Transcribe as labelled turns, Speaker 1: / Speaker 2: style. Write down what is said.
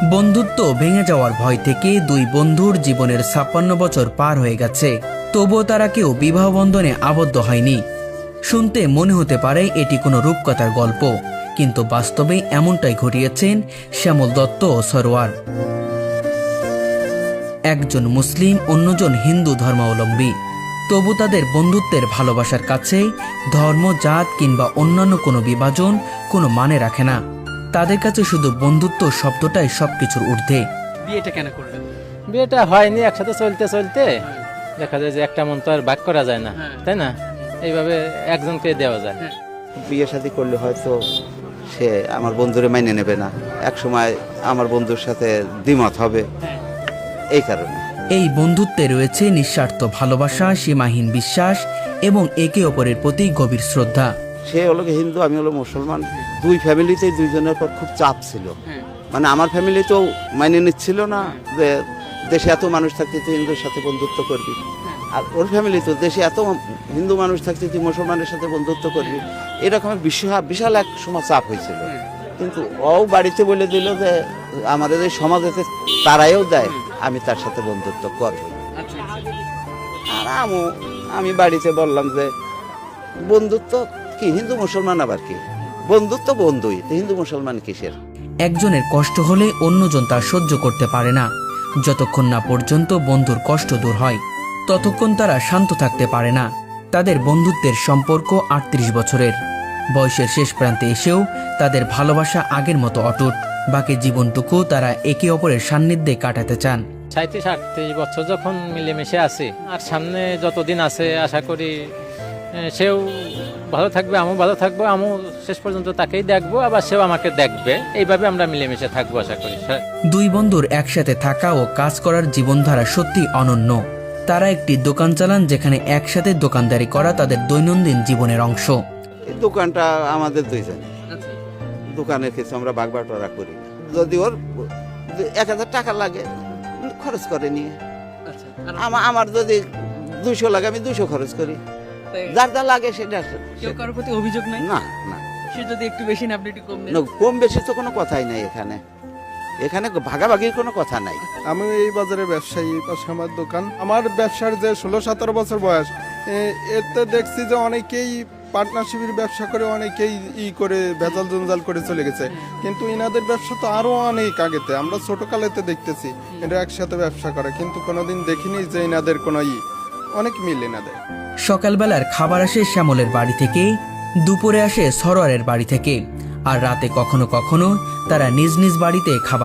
Speaker 1: বন্ধুত্ব ভেঙে যাওয়ার ভয় থেকে দুই বন্ধুর জীবনের ৫৬ বছর পার হয়ে গেছে, তবুও তারা কেউ বিবাহ বন্ধনে আবদ্ধ হয়নি। শুনতে মনে হতে পারে এটি কোনো রূপকথার গল্প, কিন্তু বাস্তবে এমনটাই ঘটিয়েছেন শ্যামল দত্ত ও সরোয়ার। একজন মুসলিম, অন্যজন হিন্দু ধর্মাবলম্বী, তবু তাদের বন্ধুত্বের ভালোবাসার কাছে ধর্ম, জাত কিংবা অন্যান্য কোনো বিভাজন কোনো মানে রাখে না। তাদের কাছে শুধু বন্ধুত্ব শব্দটাই সবকিছুর ঊর্ধ্বে।
Speaker 2: বিয়েটা কেন করলেন?
Speaker 3: বিয়েটা হয়নি, একসাথে চলতে চলতে দেখা যায় যে একটা মন তো আর ভাগ করা যায় না, তাই না? এইভাবে একজনকে দেওয়া যায়।
Speaker 4: বিয়ে শাদী করলে হয়তো সে আমার বন্ধুরে মাইনে নেবে না, এক সময় আমার বন্ধুর সাথে দ্বিমত হবে, এই কারণে।
Speaker 1: এই বন্ধুত্বে রয়েছে নিঃস্বার্থ ভালোবাসা, সীমাহীন বিশ্বাস এবং একে অপরের প্রতি গভীর শ্রদ্ধা।
Speaker 4: সে হলো হিন্দু, আমি হলো মুসলমান। দুই ফ্যামিলিতেই দুইজনের পর খুব চাপ ছিল। মানে আমার ফ্যামিলিতেও মাইনে নিচ্ছিল না যে দেশে এত মানুষ থাকতে তুই হিন্দুর সাথে বন্ধুত্ব করবি, আর ওর ফ্যামিলি তো দেশে এত হিন্দু মানুষ থাকতে তুই মুসলমানের সাথে বন্ধুত্ব করবি। এরকমের বিশাল এক সময় চাপ হয়েছিল। কিন্তু ও বাড়িতে বলে দিল যে আমাদের এই সমাজেতে তারাইও দেয়, আমি তার সাথে বন্ধুত্ব করবো। আর আমি বাড়িতে বললাম যে বন্ধুত্ব কি, হিন্দু মুসলমান আবার কি, বন্ধুত্ব বন্ধুই, হিন্দু মুসলমান কিসের।
Speaker 1: একজনের কষ্ট হলে অন্যজন তা সহ্য করতে পারে না। যতক্ষণ না পর্যন্ত বন্ধুর কষ্ট দূর হয়, ততক্ষণ তারা শান্ত থাকতে পারে না। তাদের বন্ধুত্বের সম্পর্ক ৩৮ বছরের। বয়সের শেষ প্রান্তে এসেও তাদের ভালোবাসা আগের মতো অটুট। বাকি জীবনটুকু তারা একে অপরের সান্নিধ্যে কাটাতে চান।
Speaker 3: ৩৭-৩৮ বছর যখন মিলেমিশে আছি, আর সামনে যতদিন আছে আশা করি সেও ভালো থাকবে, আমিও ভালো থাকবো, আমিও শেষ পর্যন্ত তাকেই দেখবো, আবার সেও আমাকে দেখবে। এইভাবে আমরা মিলেমিশে থাকবো আশা করি।
Speaker 1: দুই বন্ধুর একসাথে থাকা ও কাজ করার জীবনধারা সত্যি অনন্য। তারা একটি দোকান চালান, যেখানে একসাথে দোকানদারি করা তাদের দৈনন্দিন জীবনের অংশ।
Speaker 4: এই দোকানটা আমাদের দুইজন, দোকানের কিছু আমরা ভাগ বাটোয়ারা করি। যদি ওর ১,০০০ টাকা লাগে খরচ করে নিয়ে, আমার যদি ২০০ লাগে আমি ২০০ খরচ করি, যার যা লাগে সেটা।
Speaker 2: কেউ কারোর প্রতি অভিযোগ নাই?
Speaker 4: না না,
Speaker 2: সে যদি একটু বেশি না আপনি একটু কম দেন?
Speaker 4: কম বেশি তো কোনো কথাই নাই এখানে, এখানে ভাগাভাগির কোনো কথা নাই।
Speaker 5: আমি এই বাজারে ব্যবসায়ী, পাশে আমার দোকান। আমার ব্যবসার যে ১৬-১৭ বছর বয়স, এতে দেখছি যে অনেকেই পার্টনারশিপের ব্যবসা করে, অনেকেই করে ভেজাল জঞ্জাল করে চলে গেছে। কিন্তু ইনাদের ব্যবসা তো আরো অনেক আগেতে, আমরা ছোটকালেতে দেখতেছি এটা একসাথে ব্যবসা করে, কিন্তু কোনোদিন দেখিনি যে ইনাদের কোনো অনেক মিল ইনাদের।
Speaker 1: সকালবেলার খাবার আসে শ্যামলের বাড়ি থেকে, দুপুরে আসে সরোয়ারের বাড়ি থেকে, আর রাতে কখনো কখনো তারা নিজ নিজ বাড়িতে খাবার